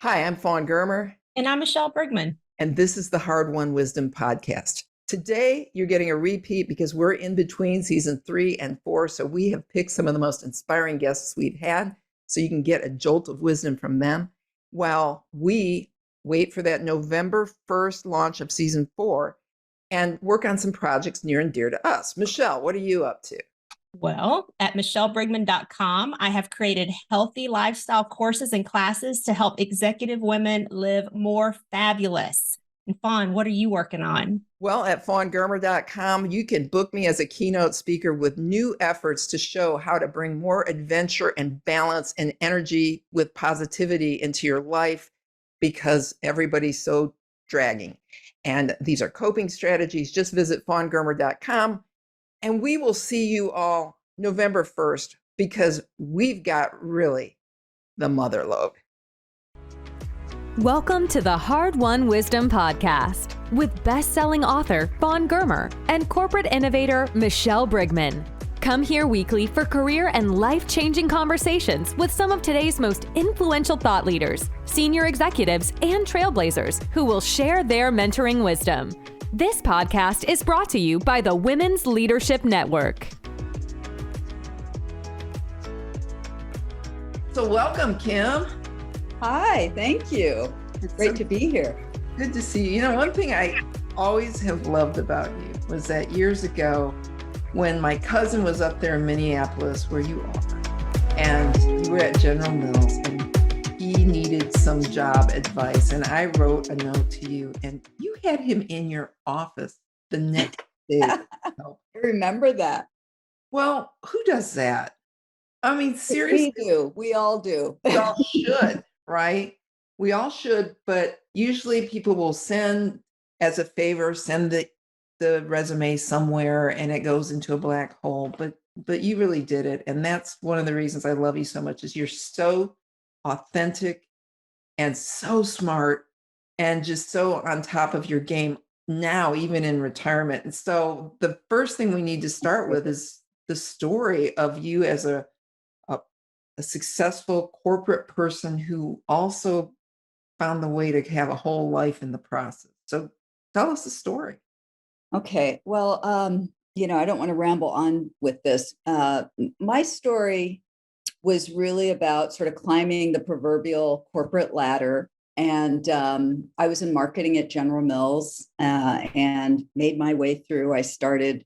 Hi, I'm Fawn Germer, And I'm Michelle Brigman. and this is the Hard Won Wisdom Podcast. Today, you're getting a repeat because we're in between season 3 and 4. So we have picked some of the most inspiring guests we've had so you can get a jolt of wisdom from them while we wait for that November 1st launch of season 4 and work on some projects near and dear to us. Michelle, what are you up to? Well, at michellebrigman.com, I have created healthy lifestyle courses and classes to help executive women live more fabulous. And Fawn, what are you working on? Well, at fawngermer.com, you can book me as a keynote speaker with new efforts to show how to bring more adventure and balance and energy with positivity into your life because everybody's so dragging. And these are coping strategies. Just visit fawngermer.com and we will see you all November 1st because we've got really the mother load. Welcome to the Hard Won Wisdom Podcast with best-selling author Fawn Germer and corporate innovator Michelle Brigman. Come here weekly for career and life-changing conversations with some of today's most influential thought leaders, senior executives, and trailblazers who will share their mentoring wisdom. This podcast is brought to you by the Women's Leadership Network. So welcome, Kim. Hi, thank you. It's great to be here. Good to see you. You know, one thing I always have loved about you was that years ago when my cousin was up there in Minneapolis where you are, and you were at General Mills and he needed some job advice. And I wrote a note to you and you had him in your office the next day. I remember that. Well, who does that? I mean, seriously. We do. We all do. We all should. Right? We all should, but usually people will send as a favor, send the resume somewhere and it goes into a black hole. But you really did it. And that's one of the reasons I love you so much is you're so authentic and so smart and just so on top of your game now, even in retirement. And so the first thing we need to start with is the story of you as a successful corporate person who also found the way to have a whole life in the process. So tell us the story. Okay. Well, I don't want to ramble on with this. My story was really about sort of climbing the proverbial corporate ladder. And I was in marketing at General Mills and made my way through. I started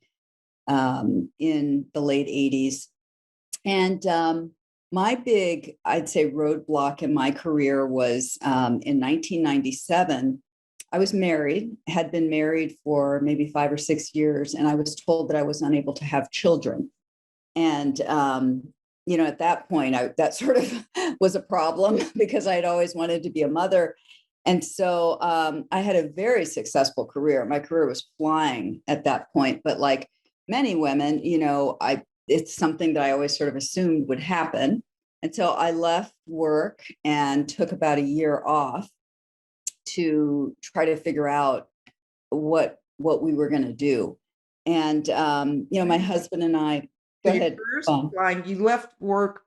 in the late 80s. And my big, I'd say, roadblock in my career was in 1997. I was married, had been married for maybe 5 or 6 years, and I was told that I was unable to have children. And, at that point, that sort of was a problem because I'd always wanted to be a mother. And so I had a very successful career. My career was flying at that point. But like many women, it's something that I always sort of assumed would happen. And so I left work and took about a year off to try to figure out what we were going to do. And, my husband and I, go ahead. You left work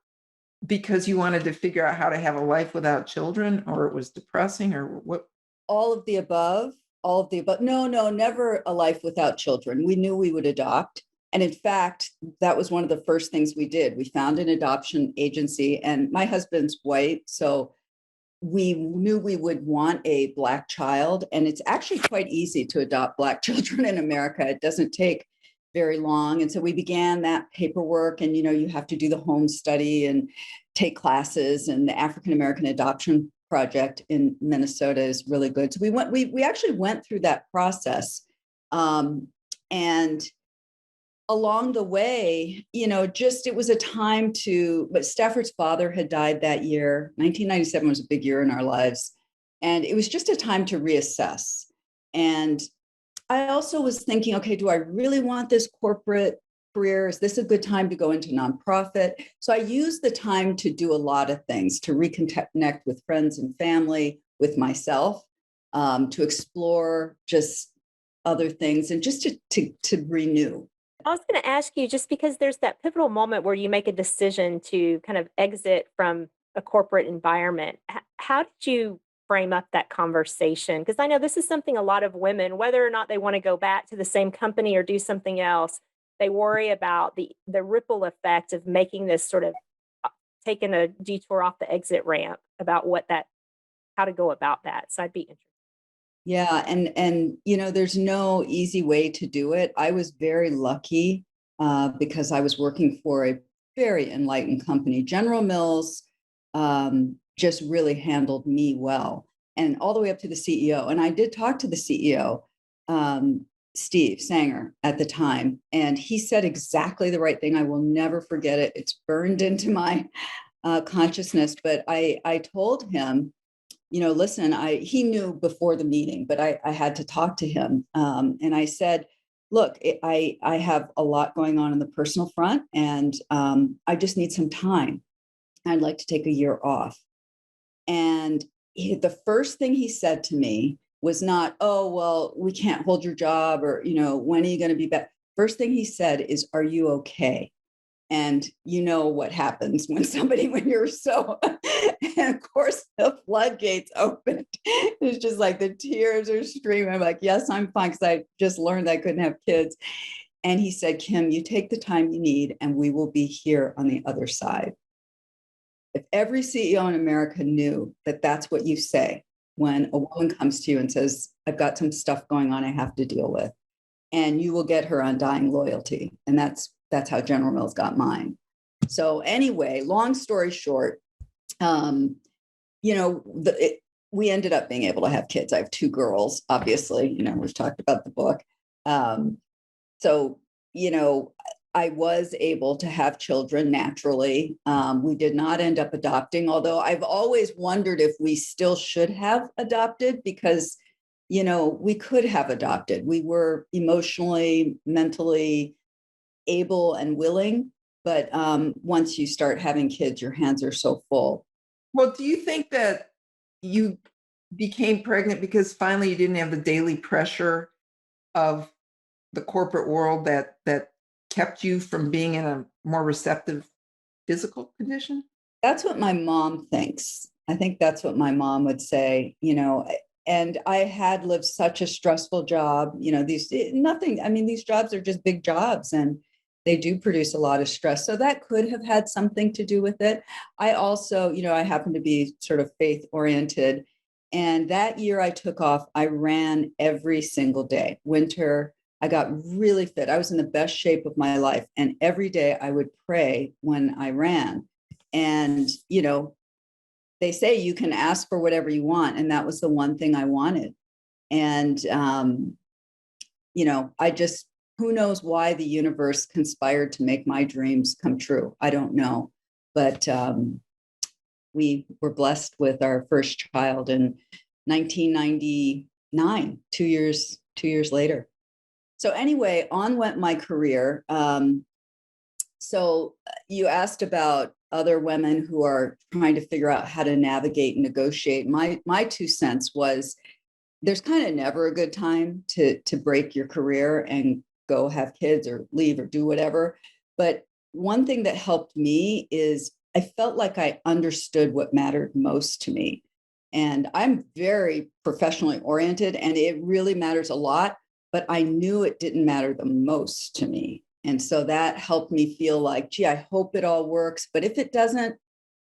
because you wanted to figure out how to have a life without children, or it was depressing, or what? All of the above. No, never a life without children. We knew we would adopt. And in fact, that was one of the first things we did. We found an adoption agency, and my husband's white. So we knew we would want a Black child. And it's actually quite easy to adopt Black children in America. It doesn't take very long. And so we began that paperwork, and, you have to do the home study and take classes, and the African American Adoption Project in Minnesota is really good. So we actually went through that process. And along the way, it was a time but Stafford's father had died that year. 1997 was a big year in our lives. And it was just a time to reassess. And I also was thinking, okay, do I really want this corporate career? Is this a good time to go into nonprofit? So I used the time to do a lot of things, to reconnect with friends and family, with myself, to explore just other things, and just to renew. I was going to ask you, just because there's that pivotal moment where you make a decision to kind of exit from a corporate environment. How did you frame up that conversation? Because I know this is something a lot of women, whether or not they want to go back to the same company or do something else, they worry about the ripple effect of making this sort of taking a detour off the exit ramp about how to go about that. So I'd be interested. Yeah, and there's no easy way to do it. I was very lucky because I was working for a very enlightened company. General Mills just really handled me well, and all the way up to the CEO. And I did talk to the CEO, Steve Sanger, at the time, and he said exactly the right thing. I will never forget it. It's burned into my consciousness. But I told him, listen, he knew before the meeting, but I had to talk to him. And I said, look, I have a lot going on the personal front, and I just need some time. I'd like to take a year off. And the first thing he said to me was not, oh, well, we can't hold your job, or, when are you going to be back? First thing he said is, are you okay? And you know what happens when you're so, and of course the floodgates opened. It's just like the tears are streaming. I'm like, yes, I'm fine, because I just learned I couldn't have kids. And he said, Kim, you take the time you need, and we will be here on the other side. If every CEO in America knew that that's what you say when a woman comes to you and says, I've got some stuff going on I have to deal with, and you will get her undying loyalty. And that's how General Mills got mine. So anyway, long story short, we ended up being able to have kids. I have 2 girls, obviously, we've talked about the book. So, I was able to have children naturally. We did not end up adopting, although I've always wondered if we still should have adopted, because, we could have adopted. We were emotionally, mentally able and willing. But once you start having kids, your hands are so full. Well, do you think that you became pregnant because finally you didn't have the daily pressure of the corporate world that kept you from being in a more receptive physical condition? That's what my mom thinks. I think that's what my mom would say, and I had lived such a stressful job, these jobs are just big jobs, and they do produce a lot of stress. So that could have had something to do with it. I also, I happen to be sort of faith oriented. And that year I took off, I ran every single day. Winter, I got really fit. I was in the best shape of my life. And every day I would pray when I ran. And, they say you can ask for whatever you want. And that was the one thing I wanted. And, who knows why the universe conspired to make my dreams come true? I don't know. But we were blessed with our first child in 1999, 2 years later. So anyway, on went my career. So you asked about other women who are trying to figure out how to navigate and negotiate. My 2 cents was, there's kind of never a good time to break your career and go have kids or leave or do whatever. But one thing that helped me is I felt like I understood what mattered most to me. And I'm very professionally oriented, and it really matters a lot, but I knew it didn't matter the most to me. And so that helped me feel like, gee, I hope it all works. But if it doesn't,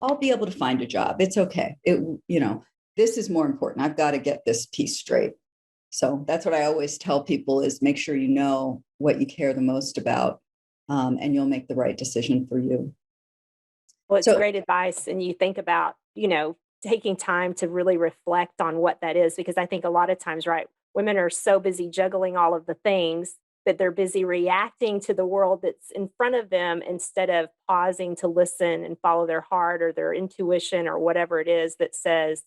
I'll be able to find a job. It's okay. This is more important. I've got to get this piece straight. So that's what I always tell people, is make sure you know what you care the most about, and you'll make the right decision for you. Well, it's great advice. And you think about, taking time to really reflect on what that is, because I think a lot of times, right, women are so busy juggling all of the things that they're busy reacting to the world that's in front of them, instead of pausing to listen and follow their heart or their intuition or whatever it is that says,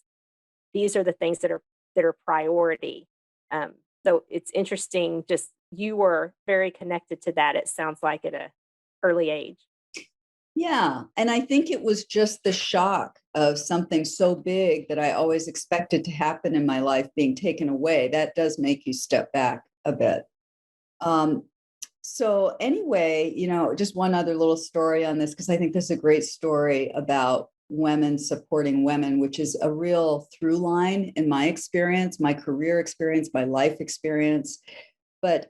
these are the things that are priority. So it's interesting, just you were very connected to that, it sounds like, at an early age. Yeah. And I think it was just the shock of something so big that I always expected to happen in my life being taken away. That does make you step back a bit. So anyway, just one other little story on this, because I think this is a great story about women supporting women, which is a real through line in my experience, my career experience, my life experience. But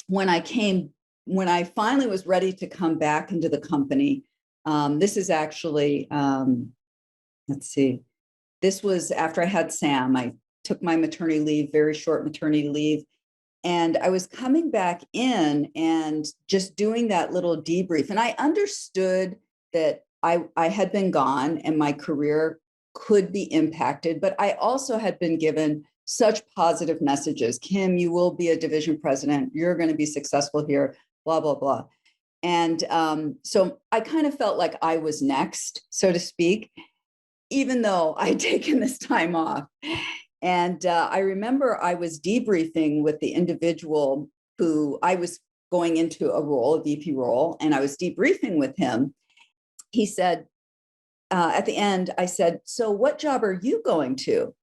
when I finally was ready to come back into the company, this is actually, let's see, this was after I had Sam. I took my maternity leave, very short maternity leave. And I was coming back in and just doing that little debrief. And I understood that I had been gone and my career could be impacted, but I also had been given such positive messages. Kim, you will be a division president. You're going to be successful here, blah, blah, blah. And so I kind of felt like I was next, so to speak, even though I'd taken this time off. And I remember I was debriefing with the individual who I was going into a role, a VP role, and I was debriefing with him. He said, at the end, I said, so what job are you going to?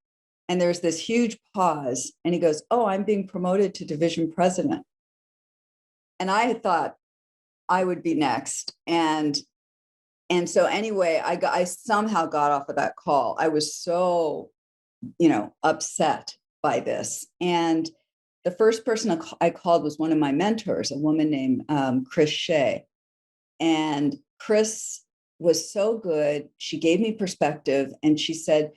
And there's this huge pause. And he goes, oh, I'm being promoted to division president. And I had thought I would be next. And so anyway, I somehow got off of that call. I was so upset by this. And the first person I called was one of my mentors, a woman named Chris Shea. And Chris was so good. She gave me perspective and she said,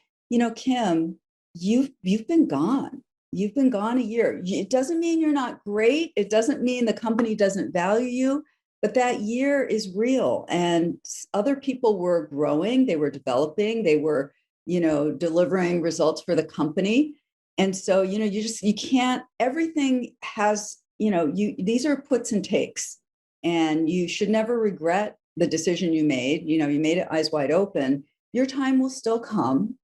Kim, you've been gone. You've been gone a year. It doesn't mean you're not great. It doesn't mean the company doesn't value you, but that year is real. And other people were growing, they were developing, they were delivering results for the company. And so, you can't, everything has, these are puts and takes, and you should never regret the decision you made. You made it eyes wide open. Your time will still come,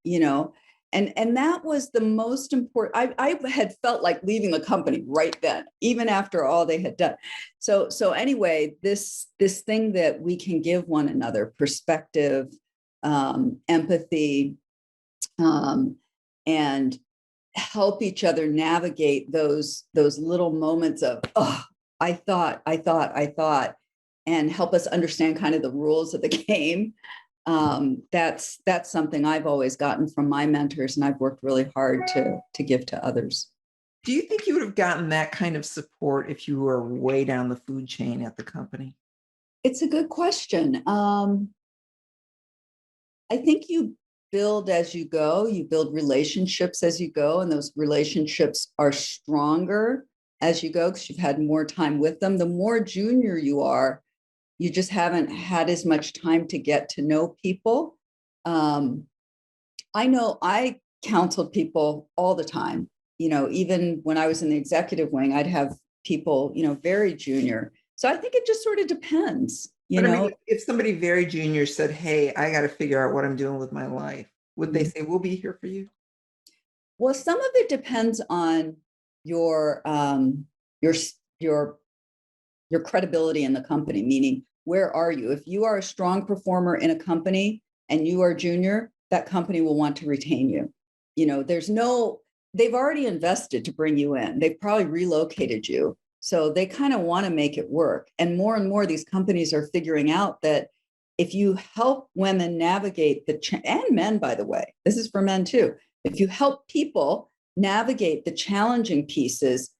and that was the most important. I had felt like leaving the company right then, even after all they had done. So anyway, this thing that we can give one another perspective, empathy, and help each other navigate those little moments of, oh, I thought, and help us understand kind of the rules of the game. That's something I've always gotten from my mentors, and I've worked really hard to give to others. Do you think you would have gotten that kind of support if you were way down the food chain at the company? It's a good question. I think you build as you go, you build relationships as you go, and those relationships are stronger as you go because you've had more time with them. The more junior you are, you just haven't had as much time to get to know people. I know I counseled people all the time. Even when I was in the executive wing, I'd have people, very junior. So I think it just sort of depends. I mean, if somebody very junior said, hey, I got to figure out what I'm doing with my life, would they say, we'll be here for you? Well, some of it depends on your credibility in the company, meaning where are you? If you are a strong performer in a company and you are junior, that company will want to retain you. They've already invested to bring you in. They've probably relocated you. So they kind of want to make it work. And more these companies are figuring out that if you help women navigate and men, by the way, this is for men too. If you help people navigate the challenging pieces,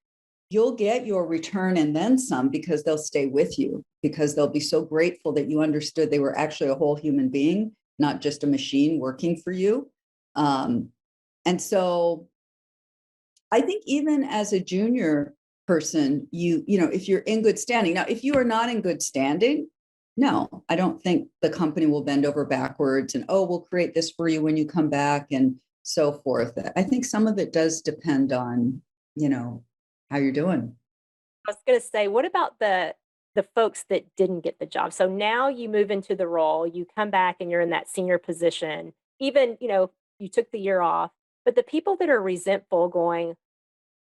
you'll get your return and then some, because they'll stay with you, because they'll be so grateful that you understood they were actually a whole human being, not just a machine working for you. And so I think even as a junior person, if you're in good standing. Now, if you are not in good standing, no, I don't think the company will bend over backwards and, oh, we'll create this for you when you come back and so forth. I think some of it does depend on, how you're doing. I was going to say, what about the folks that didn't get the job? So now you move into the role, you come back and you're in that senior position, even, you took the year off, but the people that are resentful going,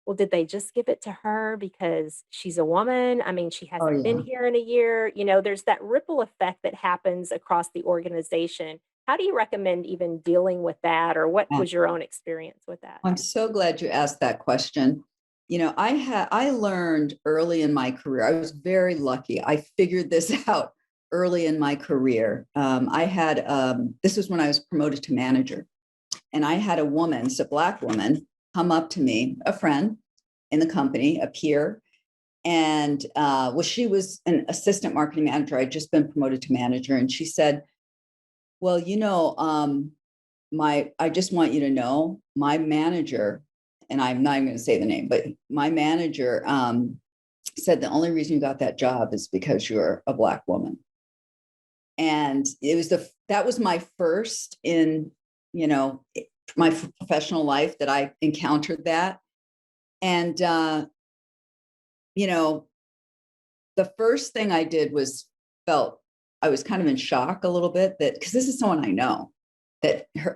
well, did they just give it to her because she's a woman? I mean, she hasn't been here in a year. There's that ripple effect that happens across the organization. How do you recommend even dealing with that, or what was your own experience with that? I'm so glad you asked that question. I learned early in my career, I was very lucky. I figured this out early in my career. I had, this was when I was promoted to manager. And I had a woman, it's a Black woman, come up to me, a friend in the company, a peer. And she was an assistant marketing manager. I'd just been promoted to manager. And she said, well, I just want you to know my manager, and I'm not even going to say the name, but my manager said the only reason you got that job is because you're a Black woman. And that was my first in, my professional life that I encountered that. And, the first thing I did was I was kind of in shock a little bit because this is someone I know.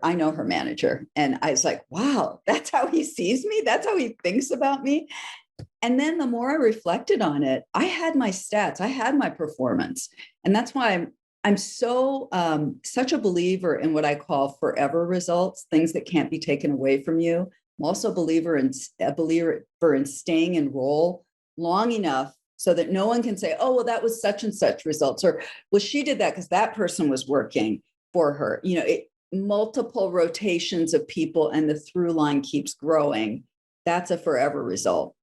I know her manager. And I was like, wow, that's how he sees me. That's how he thinks about me. And then the more I reflected on it, I had my stats, I had my performance. And that's why I'm so such a believer in what I call forever results, things that can't be taken away from you. I'm also a believer in staying in role long enough so that no one can say, oh, well, that was such and such results, or well, she did that because that person was working for her. Multiple rotations of people and the through line keeps growing. That's a forever result.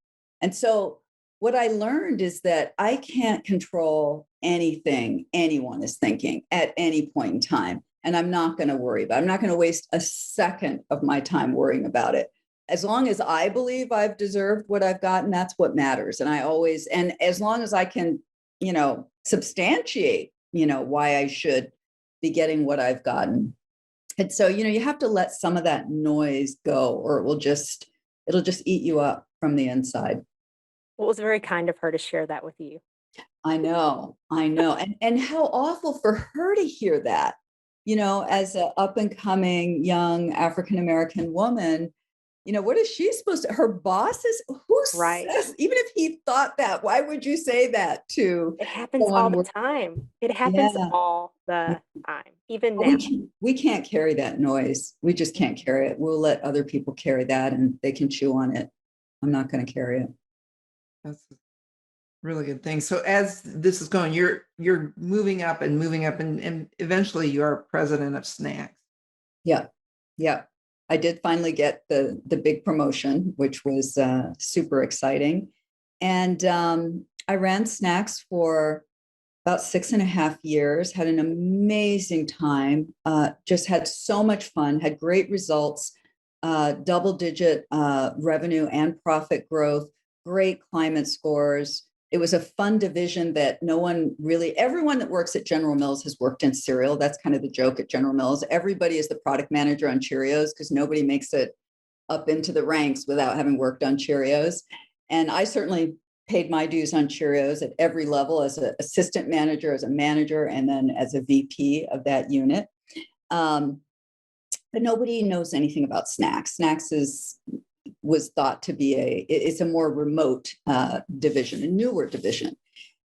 And so what I learned is that I can't control anything anyone is thinking at any point in time. And I'm not going to worry about it. I'm not going to waste a second of my time worrying about it. As long as I believe I've deserved what I've gotten, that's what matters. And as long as I can, substantiate, why I should be getting what I've gotten. And so, you have to let some of that noise go, or it'll just eat you up from the inside. Well, it was very kind of her to share that with you. I know. And how awful for her to hear that, as an up and coming young African-American woman, what is she supposed to, her bosses, right. Says, even if he thought that, why would you say that to? It happens all the time. It happens all the time, even now. We can't carry that noise. We just can't carry it. We'll let other people carry that and they can chew on it. I'm not going to carry it. That's a really good thing. So as this is going, you're moving up and eventually you are president of Snacks. Yeah. I did finally get the big promotion, which was super exciting. And I ran Snacks for about 6.5 years, had an amazing time, just had so much fun, had great results, double-digit revenue and profit growth, great climate scores. It was a fun division that everyone that works at General Mills has worked in cereal. That's kind of the joke at General Mills. Everybody is the product manager on Cheerios because nobody makes it up into the ranks without having worked on Cheerios. And I certainly paid my dues on Cheerios at every level as an assistant manager, as a manager, and then as a VP of that unit. But nobody knows anything about Snacks. Snacks was thought to be it's a more remote division, a newer division.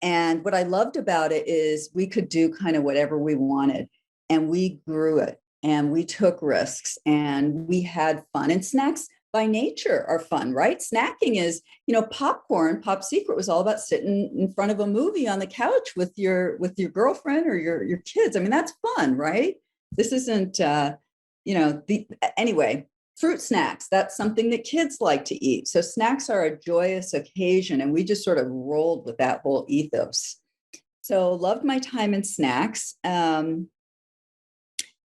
And what I loved about it is we could do kind of whatever we wanted, and we grew it and we took risks and we had fun. And snacks by nature are fun, right? Snacking is, popcorn. Pop Secret was all about sitting in front of a movie on the couch with your girlfriend or your kids. I mean, that's fun, right? This isn't, anyway. Fruit snacks, that's something that kids like to eat. So snacks are a joyous occasion, and we just sort of rolled with that whole ethos. So loved my time in Snacks, and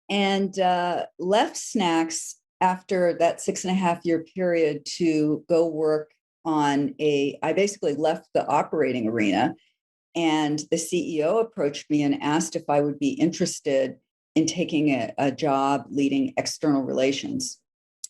left Snacks after that 6.5-year period to go work on I basically left the operating arena, and the CEO approached me and asked if I would be interested in taking a job leading external relations.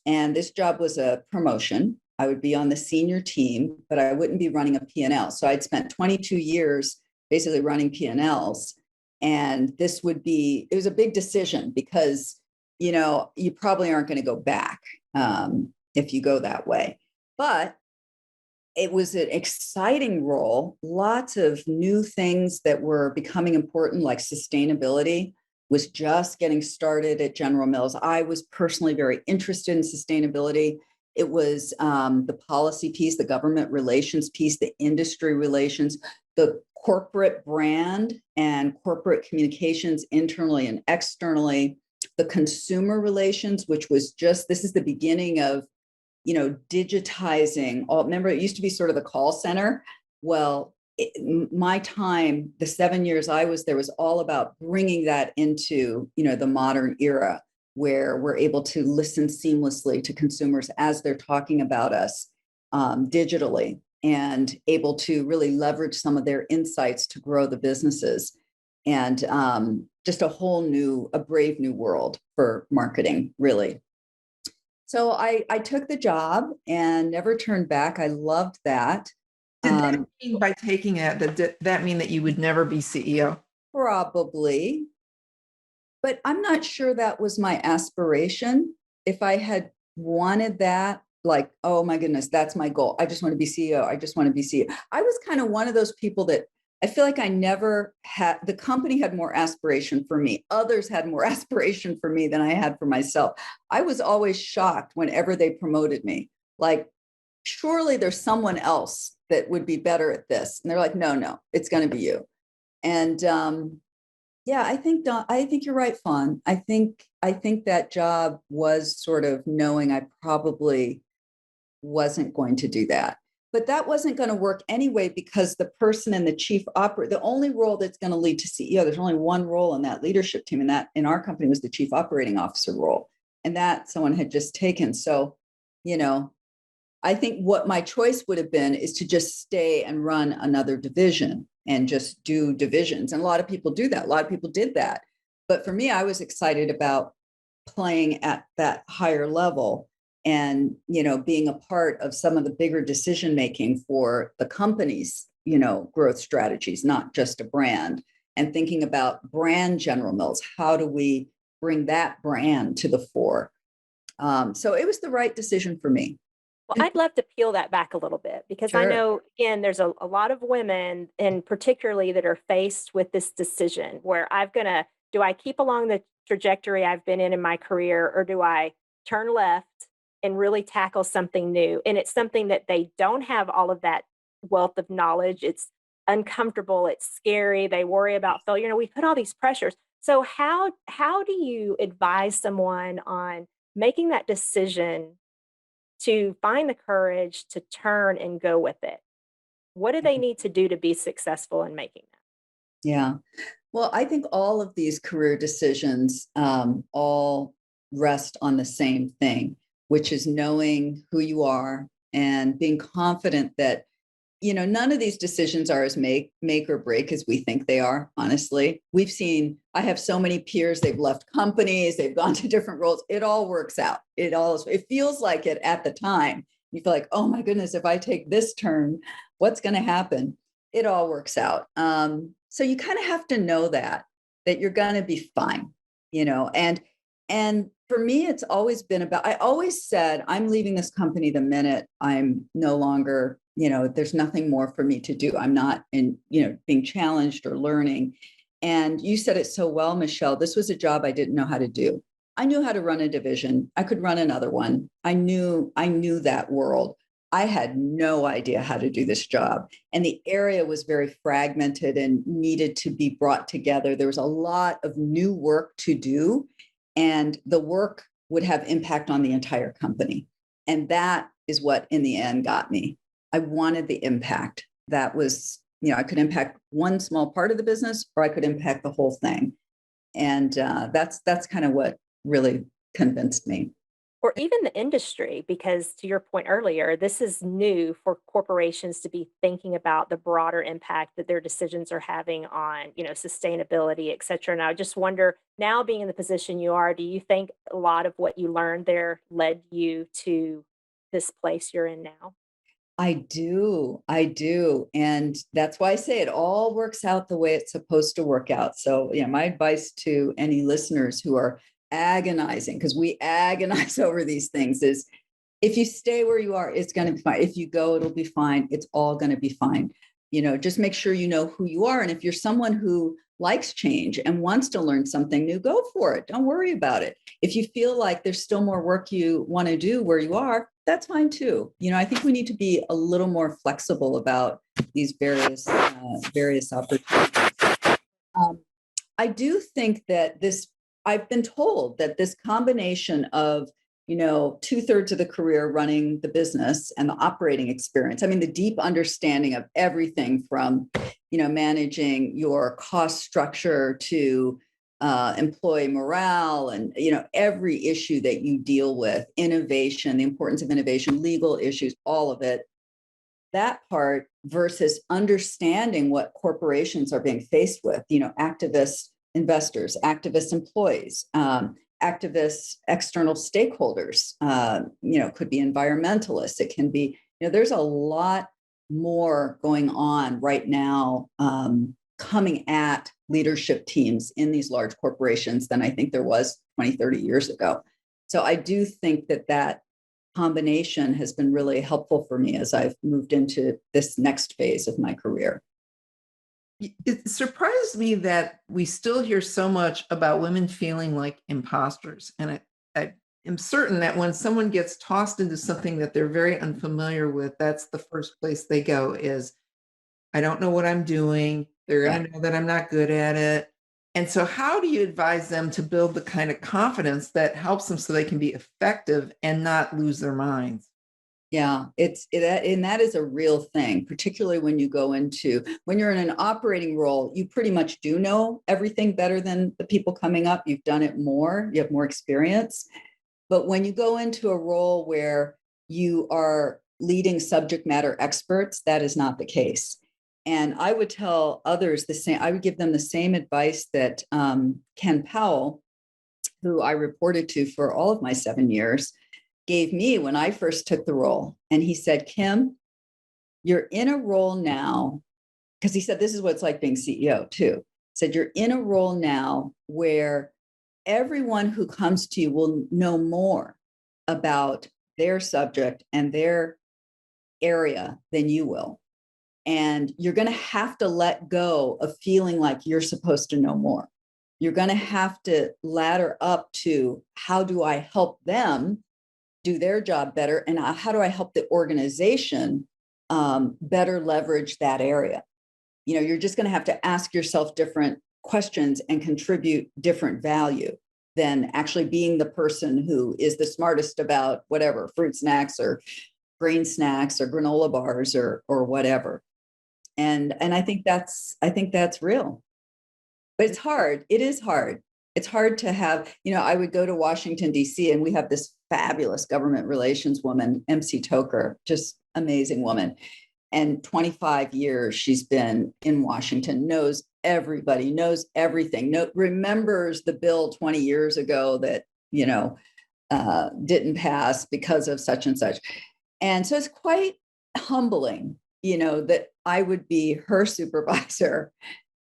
And this job was a promotion. I would be on the senior team, but I wouldn't be running a P&L. So I'd spent 22 years basically running P&Ls. And it was a big decision because, you probably aren't going to go back if you go that way. But it was an exciting role, lots of new things that were becoming important, like sustainability. Was just getting started at General Mills. I was personally very interested in sustainability. It was the policy piece, the government relations piece, the industry relations, the corporate brand and corporate communications internally and externally, the consumer relations, which was just, this is the beginning of, digitizing all. Remember, it used to be sort of the call center. Well, my time, the 7 years I was there, was all about bringing that into, the modern era, where we're able to listen seamlessly to consumers as they're talking about us digitally, and able to really leverage some of their insights to grow the businesses. And just a brave new world for marketing, really. So I took the job and never turned back. I loved that. Did that mean by taking it, that mean that you would never be CEO? Probably. But I'm not sure that was my aspiration. If I had wanted that, like, oh my goodness, that's my goal. I just want to be CEO. I just want to be CEO. I was kind of one of those people that I feel like I never had, the company had more aspiration for me. Others had more aspiration for me than I had for myself. I was always shocked whenever they promoted me. Like, surely there's someone else that would be better at this. And they're like, no, it's going to be you. And yeah, I think you're right, Fawn. I think that job was sort of knowing I probably wasn't going to do that. But that wasn't going to work anyway, because the person in the chief operator, the only role that's going to lead to CEO, there's only one role in that leadership team, and that in our company was the chief operating officer role. And that someone had just taken. So, I think what my choice would have been is to just stay and run another division and just do divisions. And a lot of people do that. A lot of people did that. But for me, I was excited about playing at that higher level and, being a part of some of the bigger decision making for the company's, growth strategies, not just a brand, and thinking about brand General Mills. How do we bring that brand to the fore? So it was the right decision for me. Well, I'd love to peel that back a little bit, because I Sure. know, again, there's a lot of women, and particularly that are faced with this decision where do I keep along the trajectory I've been in my career, or do I turn left and really tackle something new? And it's something that they don't have all of that wealth of knowledge. It's uncomfortable. It's scary. They worry about failure. We put all these pressures. So how do you advise someone on making that decision to find the courage to turn and go with it? What do they need to do to be successful in making that? Yeah. Well, I think all of these career decisions all rest on the same thing, which is knowing who you are and being confident that, none of these decisions are as make or break as we think they are. Honestly, I have so many peers, they've left companies, they've gone to different roles. It all works out. It feels like it at the time. You feel like, oh my goodness, if I take this turn, what's going to happen? It all works out. So you kind of have to know that you're going to be fine, and for me, it's always been about, I always said, I'm leaving this company the minute I'm no longer, there's nothing more for me to do. I'm not being challenged or learning. And you said it so well, Michelle, this was a job I didn't know how to do. I knew how to run a division. I could run another one. I knew that world. I had no idea how to do this job. And the area was very fragmented and needed to be brought together. There was a lot of new work to do, and the work would have impact on the entire company. And that is what in the end got me. I wanted the impact. That was, I could impact one small part of the business, or I could impact the whole thing. And that's kind of what really convinced me. Or even the industry, because to your point earlier, this is new for corporations to be thinking about the broader impact that their decisions are having on, sustainability, et cetera. And I just wonder, now being in the position you are, do you think a lot of what you learned there led you to this place you're in now? I do. And that's why I say it all works out the way it's supposed to work out. So, my advice to any listeners who are agonizing, because we agonize over these things, is if you stay where you are, it's going to be fine. If you go, it'll be fine. It's all going to be fine. Just make sure you know who you are. And if you're someone who likes change and wants to learn something new, go for it. Don't worry about it. If you feel like there's still more work you want to do where you are, that's fine too. I think we need to be a little more flexible about, these various opportunities. I do think that I've been told that this combination of, 2/3 of the career running the business and the operating experience, I mean, the deep understanding of everything from, managing your cost structure to employee morale and, every issue that you deal with, innovation, the importance of innovation, legal issues, all of it. That part versus understanding what corporations are being faced with, activist investors, activist employees, activist external stakeholders, could be environmentalists. It can be, there's a lot more going on right now coming at leadership teams in these large corporations than I think there was 20, 30 years ago. So I do think that combination has been really helpful for me as I've moved into this next phase of my career. It surprised me that we still hear so much about women feeling like imposters. And I am certain that when someone gets tossed into something that they're very unfamiliar with, that's the first place they go is, I don't know what I'm doing. They're going to know that I'm not good at it. And so how do you advise them to build the kind of confidence that helps them so they can be effective and not lose their minds? Yeah, and that is a real thing, particularly when you're in an operating role, you pretty much do know everything better than the people coming up. You've done it more, you have more experience. But when you go into a role where you are leading subject matter experts, that is not the case. And I would tell others the same. I would give them the same advice that Ken Powell, who I reported to for all of my 7 years, gave me when I first took the role. And he said, Kim, you're in a role now, because he said, this is what it's like being CEO too. He said, you're in a role now where everyone who comes to you will know more about their subject and their area than you will. And you're going to have to let go of feeling like you're supposed to know more. You're going to have to ladder up to, how do I help them do their job better? And how do I help the organization better leverage that area? You're just going to have to ask yourself different questions and contribute different value than actually being the person who is the smartest about whatever, fruit snacks or grain snacks or granola bars or whatever. And I think that's real, but it's hard. It is hard. It's hard to have, I would go to Washington, D.C., and we have this fabulous government relations woman, MC Toker, just amazing woman. And 25 years she's been in Washington, knows everybody, knows everything, remembers the bill 20 years ago that, didn't pass because of such and such. And so it's quite humbling, that I would be her supervisor.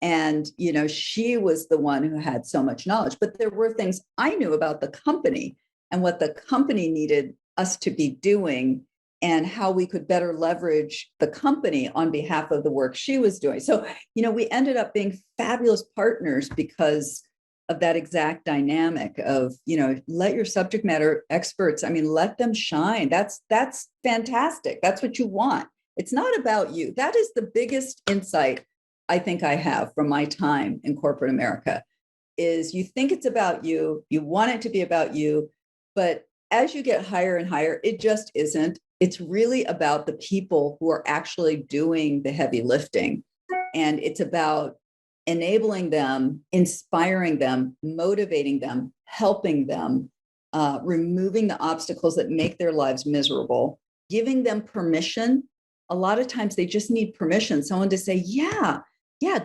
And, she was the one who had so much knowledge, but there were things I knew about the company and what the company needed us to be doing and how we could better leverage the company on behalf of the work she was doing. So, we ended up being fabulous partners because of that exact dynamic of, let your subject matter experts, let them shine. That's fantastic. That's what you want. It's not about you. That is the biggest insight I think I have from my time in corporate America is you think it's about you, you want it to be about you, but as you get higher and higher, it just isn't. It's really about the people who are actually doing the heavy lifting. And it's about enabling them, inspiring them, motivating them, helping them, removing the obstacles that make their lives miserable, giving them permission. A lot of times they just need permission, someone to say, yeah,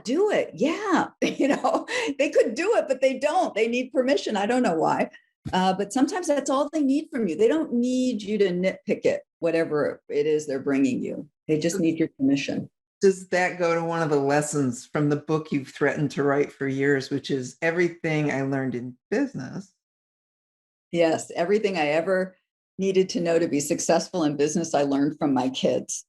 do it. Yeah. They could do it, but they don't. They need permission. I don't know why. But sometimes that's all they need from you. They don't need you to nitpick it, whatever it is they're bringing you. They just need your permission. Does that go to one of the lessons from the book you've threatened to write for years, which is everything I learned in business? Yes. Everything I ever needed to know to be successful in business, I learned from my kids.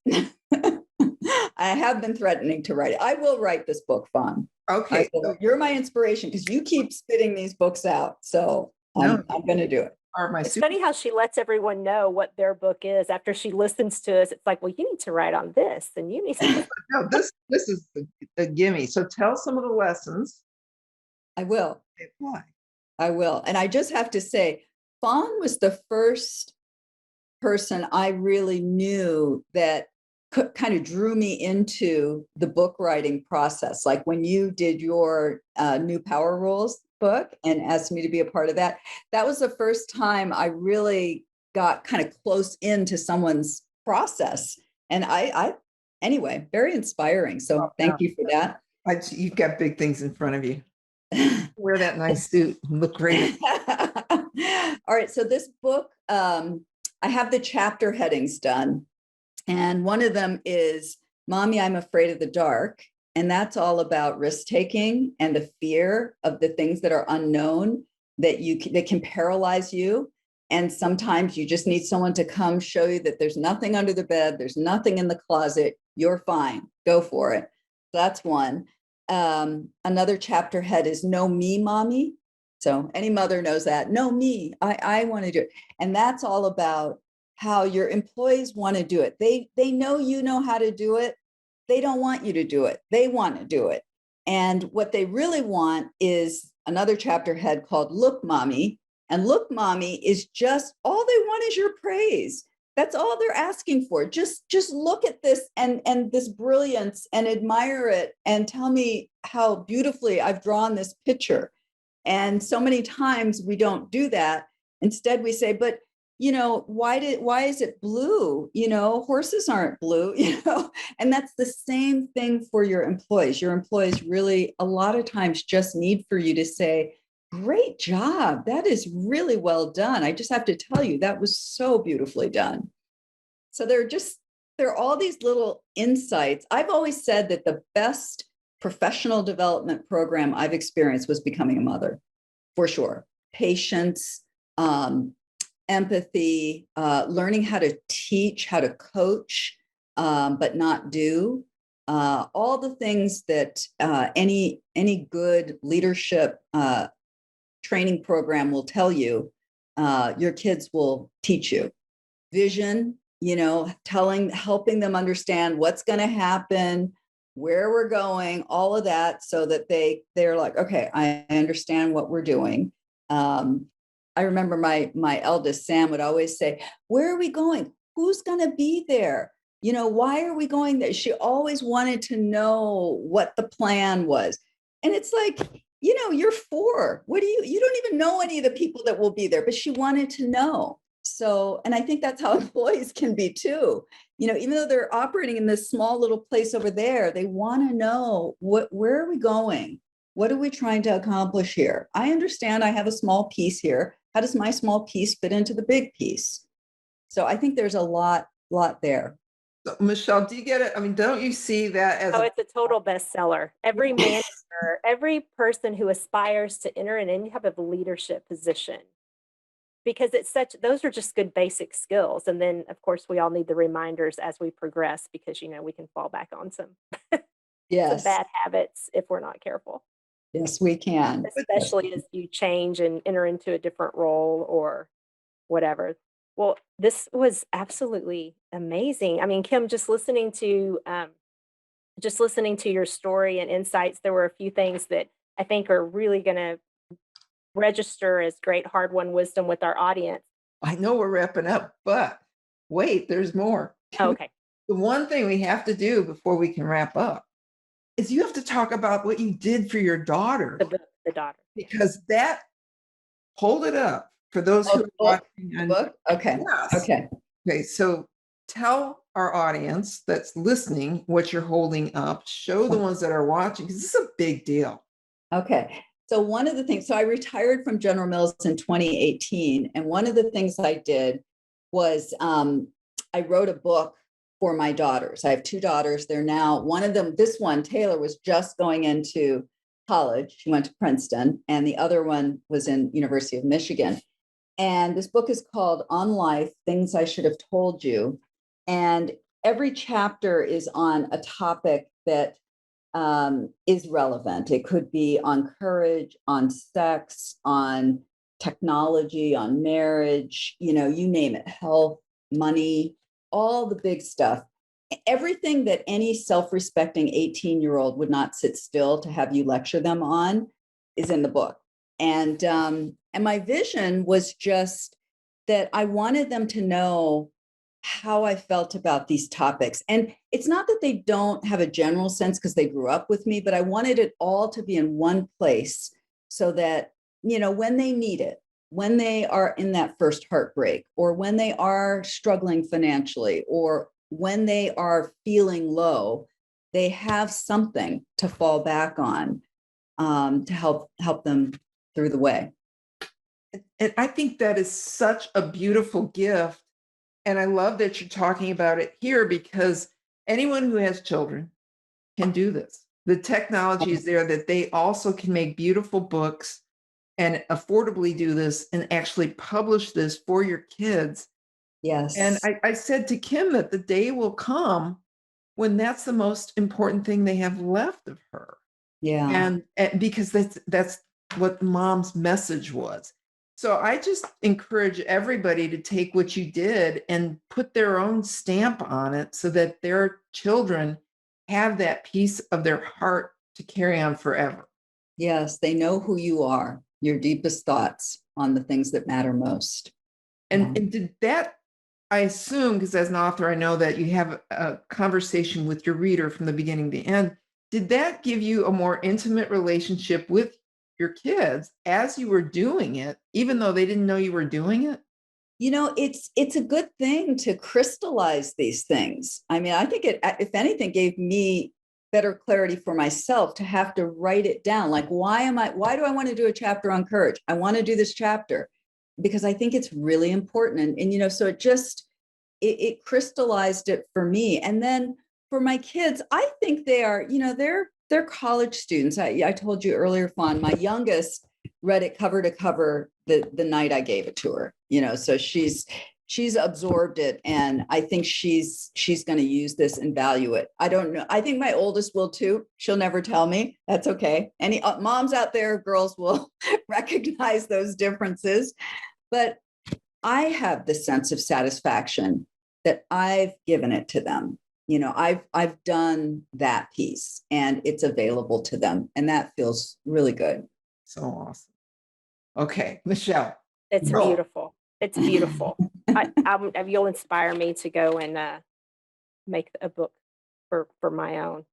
I have been threatening to write it. I will write this book, Fawn. Okay. You're my inspiration because you keep spitting these books out. So I'm going to do it. are my It's super. funny how she lets everyone know what their book is after she listens to us. It's like, well, you need to write on this, and you need to. No, this is a gimme. So tell some of the lessons. I will. Why? I will. And I just have to say, Fawn was the first person I really knew that kind of drew me into the book writing process. Like when you did your New Power Rules book and asked me to be a part of that, that was the first time I really got kind of close into someone's process. And anyway, very inspiring. So thank you for that. You've got big things in front of you. Wear that nice suit and look great. All right. So this book, I have the chapter headings done. And one of them is Mommy, I'm Afraid of the Dark. And that's all about risk taking and the fear of the things that are unknown that can paralyze you. And sometimes you just need someone to come show you that there's nothing under the bed, there's nothing in the closet, you're fine, go for it. That's one. Another chapter head is Know Me, Mommy. So any mother knows that. Know me, I want to do it. And that's all about how your employees want to do it. They know you know how to do it. They don't want you to do it. They want to do it. And what they really want is another chapter head called Look, Mommy. And Look, Mommy is just all they want is your praise. That's all they're asking for. Just look at this and this brilliance and admire it and tell me how beautifully I've drawn this picture. And so many times we don't do that. Instead, we say, but why is it blue? Horses aren't blue, and that's the same thing for your employees. Your employees really, a lot of times just need for you to say, great job. That is really well done. I just have to tell you, that was so beautifully done. So there are all these little insights. I've always said that the best professional development program I've experienced was becoming a mother, for sure. Patience, empathy, learning how to teach, how to coach, but not do. All the things that any good leadership training program will tell you, your kids will teach you. Vision, helping them understand what's going to happen, where we're going, all of that, so that they're like, okay, I understand what we're doing. I remember my eldest, Sam, would always say, where are we going? Who's going to be there? Why are we going there? She always wanted to know what the plan was. And it's like, you're 4. You don't even know any of the people that will be there, but she wanted to know. So, and I think that's how employees can be too. Even though they're operating in this small little place over there, they want to know where are we going? What are we trying to accomplish here? I understand I have a small piece here. How does my small piece fit into the big piece? So I think there's a lot there. So, Michelle, do you get it? I mean, don't you see that as it's a total bestseller. Every manager, every person who aspires to enter in any type of leadership position, because those are just good basic skills. And then of course we all need the reminders as we progress, because we can fall back on some bad habits if we're not careful. Yes, we can. Especially as you change and enter into a different role or whatever. Well, this was absolutely amazing. I mean, Kim, just listening to your story and insights, there were a few things that I think are really going to register as great hard-won wisdom with our audience. I know we're wrapping up, but wait, there's more. Okay. The one thing we have to do before we can wrap up is you have to talk about what you did for your daughter. The daughter. Because hold it up for those who are watching. Book? Okay. Yes. Okay. So tell our audience that's listening what you're holding up. Show the ones that are watching, because this is a big deal. Okay. So one of the things, I retired from General Mills in 2018. And one of the things I did was I wrote a book for my daughters. I have 2 daughters. They're now, one of them, this one, Taylor, was just going into college. She went to Princeton, and the other one was in University of Michigan. And this book is called On Life, Things I Should Have Told You. And every chapter is on a topic that is relevant. It could be on courage, on sex, on technology, on marriage, you name it, health, money, all the big stuff. Everything that any self-respecting 18-year-old would not sit still to have you lecture them on is in the book. And my vision was just that I wanted them to know how I felt about these topics. And it's not that they don't have a general sense because they grew up with me, but I wanted it all to be in one place so that, when they need it, when they are in that first heartbreak, or when they are struggling financially, or when they are feeling low, they have something to fall back on to help them through the way. And I think that is such a beautiful gift. And I love that you're talking about it here, because anyone who has children can do this. The technology is there that they also can make beautiful books and affordably do this and actually publish this for your kids. Yes. And I said to Kim that the day will come when that's the most important thing they have left of her. Yeah. And because that's what mom's message was. So I just encourage everybody to take what you did and put their own stamp on it so that their children have that piece of their heart to carry on forever. Yes, they know who you are, your deepest thoughts on the things that matter most. And did that, I assume, because as an author, I know that you have a conversation with your reader from the beginning to the end. Did that give you a more intimate relationship with your kids as you were doing it, even though they didn't know you were doing it? It's a good thing to crystallize these things. I mean, I think it, if anything, gave me better clarity for myself to have to write it down. Like, why do I want to do a chapter on courage? I want to do this chapter because I think it's really important. And so it crystallized it for me. And then for my kids, I think they are, they're college students. I told you earlier, Fawn, my youngest read it cover to cover the night I gave it to her, so she's absorbed it. And I think she's going to use this and value it. I don't know. I think my oldest will too. She'll never tell me. That's okay. Any moms out there, girls will recognize those differences. But I have the sense of satisfaction that I've given it to them. I've done that piece and it's available to them. And that feels really good. So awesome. Okay, Michelle. It's beautiful. It's beautiful. You'll inspire me to go and make a book for my own.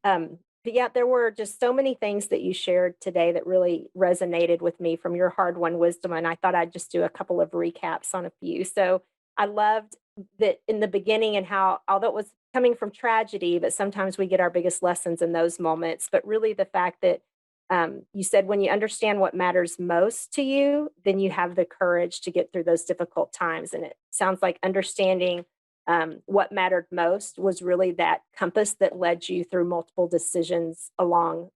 But yeah, there were just so many things that you shared today that really resonated with me from your hard-won wisdom. And I thought I'd just do a couple of recaps on a few. So I loved that in the beginning and how, although it was coming from tragedy, but sometimes we get our biggest lessons in those moments. But really the fact that you said when you understand what matters most to you, then you have the courage to get through those difficult times. And it sounds like understanding what mattered most was really that compass that led you through multiple decisions along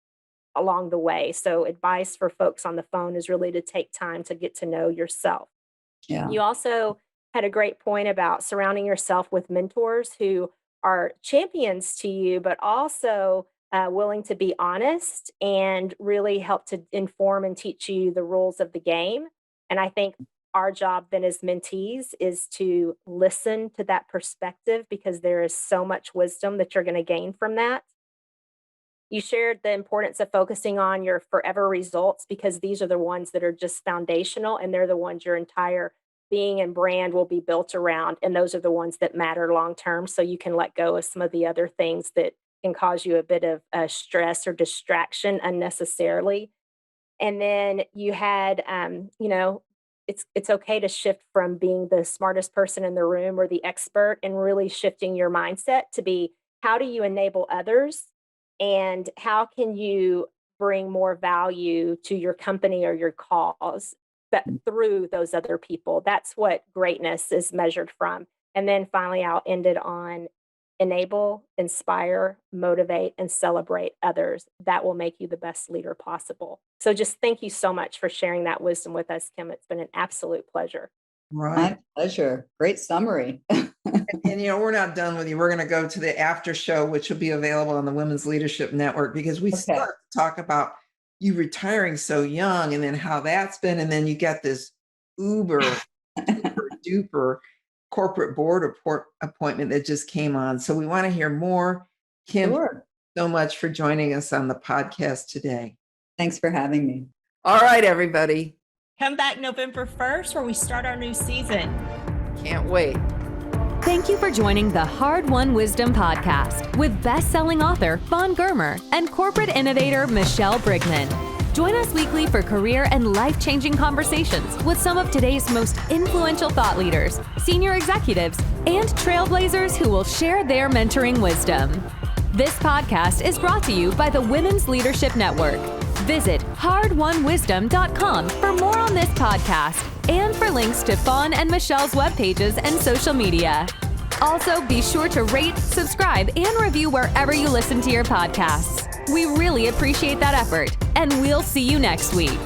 the way. So advice for folks on the phone is really to take time to get to know yourself. Yeah. You also had a great point about surrounding yourself with mentors who are champions to you, but also willing to be honest and really help to inform and teach you the rules of the game. And I think our job then as mentees is to listen to that perspective because there is so much wisdom that you're going to gain from that. You shared the importance of focusing on your forever results because these are the ones that are just foundational and they're the ones your entire being and brand will be built around. And those are the ones that matter long term. So you can let go of some of the other things that can cause you a bit of stress or distraction unnecessarily. And then you had, it's okay to shift from being the smartest person in the room or the expert and really shifting your mindset to be, how do you enable others? And how can you bring more value to your company or your cause but through those other people? That's what greatness is measured from. And then finally, I'll end it on enable, inspire, motivate, and celebrate others. That will make you the best leader possible. So just thank you so much for sharing that wisdom with us, Kim. It's been an absolute pleasure. Right. My pleasure. Great summary. And we're not done with you. We're going to go to the after show, which will be available on the Women's Leadership Network, because we still have to talk about you retiring so young and then how that's been. And then you got this uber duper corporate board appointment that just came on. So we want to hear more. Kim, Sure. so much for joining us on the podcast today. Thanks for having me. All right, everybody. Come back November 1st where we start our new season. Can't wait. Thank you for joining the Hard Won Wisdom podcast with best-selling author Fawn Germer and corporate innovator Michelle Brigman. Join us weekly for career and life-changing conversations with some of today's most influential thought leaders, senior executives, and trailblazers who will share their mentoring wisdom. This podcast is brought to you by the Women's Leadership Network. Visit hardwonwisdom.com for more on this podcast and for links to Fawn and Michelle's web pages and social media. Also, be sure to rate, subscribe, and review wherever you listen to your podcasts. We really appreciate that effort, and we'll see you next week.